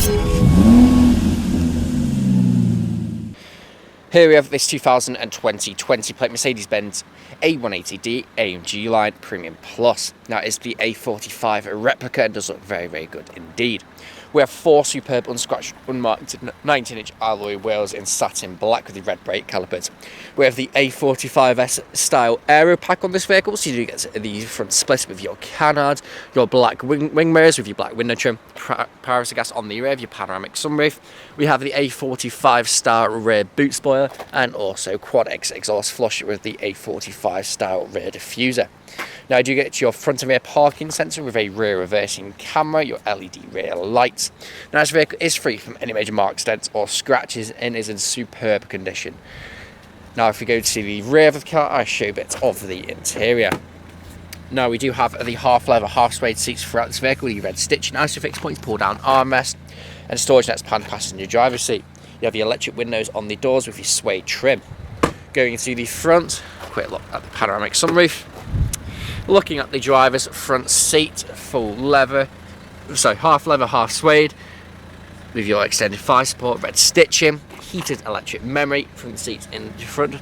Here we have this 2020 20-plate Mercedes-Benz A180D AMG line Premium Plus. Now it's the A45 replica and does look very, very good indeed. We have 4 superb unscratched, unmarked 19-inch alloy wheels in satin black with the red brake calipers. We have the A45S style aero pack on this vehicle, so you do get the front split with your canards, your black wing mirrors with your black window trim, privacy gas on the rear of your panoramic sunroof. We have the A45 style rear boot spoiler and also quad X exhaust flush with the A45 style rear diffuser. Now I do get your front and rear parking sensor with a rear reversing camera, your LED rear lights. Now this vehicle is free from any major marks, dents or scratches and is in superb condition. Now if we go to the rear of the car, I show a bit of the interior. Now we do have the half leather, half suede seats throughout this vehicle, the red stitching, ISOFIX points, pull down armrest and storage nets pan passenger driver's seat. You have your electric windows on the doors with your suede trim. Going into the front, quick look at the panoramic sunroof. Looking at the driver's front seat, full leather, so half leather, half suede, with your extended thigh support, red stitching, heated electric memory from the seats in the front,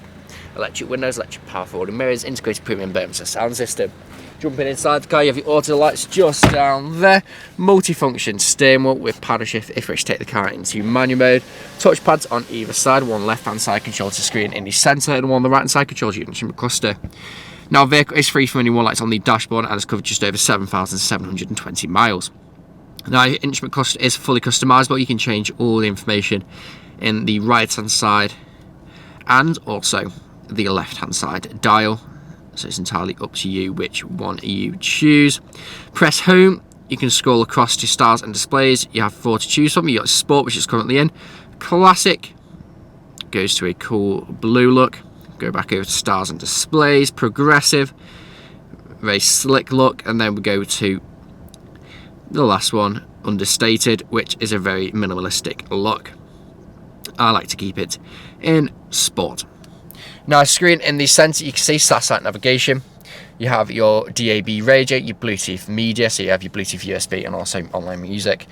electric windows, electric power forwarding mirrors, integrated premium Burmester sound system. Jumping inside the car, you have your auto lights just down there, multifunction steering wheel with paddle shift if you wish to take the car into manual mode, touch pads on either side, one left hand side controls the screen in the centre and one on the right hand side controls your instrument cluster. Now the vehicle is free from any lights on the dashboard and has covered just over 7,720 miles. Now your instrument cluster is fully customisable, you can change all the information in the right hand side and also the left hand side dial, so it's entirely up to you which one you choose. Press home, you can scroll across to styles and displays, you have 4 to choose from. You got sport, which is currently in, classic, goes to a cool blue look. Go back over to styles and displays, progressive, very slick look, and then we go to the last one, understated, which is a very minimalistic look. I like to keep it in sport. Now, screen in the centre, you can see satellite navigation. You have your DAB radio, your Bluetooth media, so you have your Bluetooth USB and also online music.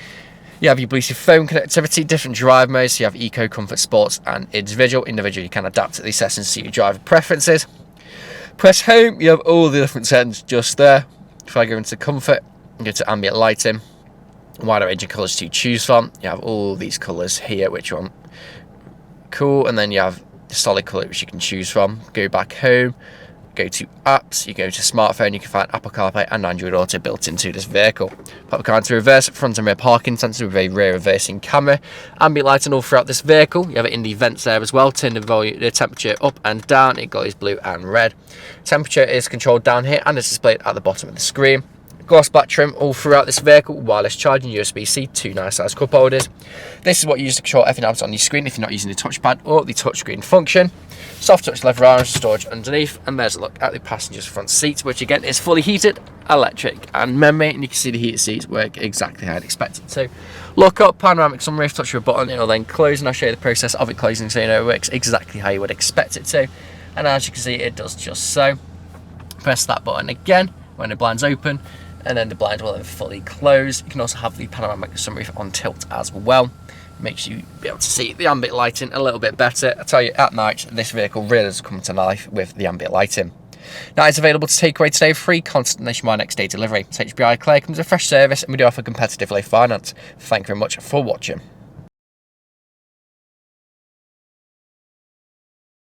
You have your Bluetooth phone connectivity, different drive modes, so you have Eco, Comfort, Sports and Individual. Individual, you can adapt the settings to your driver preferences. Press home, you have all the different settings just there. If I go into Comfort, go to Ambient Lighting, wider range of colours to choose from. You have all these colours here, which one cool, and then you have the solid colour which you can choose from. Go back home, go to apps, you go to smartphone, you can find Apple CarPlay and Android Auto built into this vehicle. Pop the car into reverse, front and rear parking sensor with a rear reversing camera, ambient lighting all throughout this vehicle. You have it in the vents there as well, turn the temperature up and down, it goes blue and red. Temperature is controlled down here and is displayed at the bottom of the screen. Gloss black trim all throughout this vehicle, wireless charging, USB-C, 2 nice size cup holders. This is what you use to control everything else on your screen if you're not using the touchpad or the touchscreen function. Soft touch leather arms, storage underneath, and there's a look at the passenger's front seats, which again is fully heated, electric and memory, and you can see the heated seats work exactly how I'd expect it to. Look up, panoramic sunroof, touch your button, it'll then close, and I'll show you the process of it closing so you know it works exactly how you would expect it to. And as you can see, it does just so. Press that button again when the blind's open, and then the blind will then fully close. You can also have the panoramic sunroof on tilt as well. Makes you be able to see the ambient lighting a little bit better. I tell you, at night, this vehicle really does come to life with the ambient lighting. Now, it's available to take away today, free constant nationwide next day delivery. HBI Clay comes with a fresh service, and we do offer competitive low finance. Thank you very much for watching.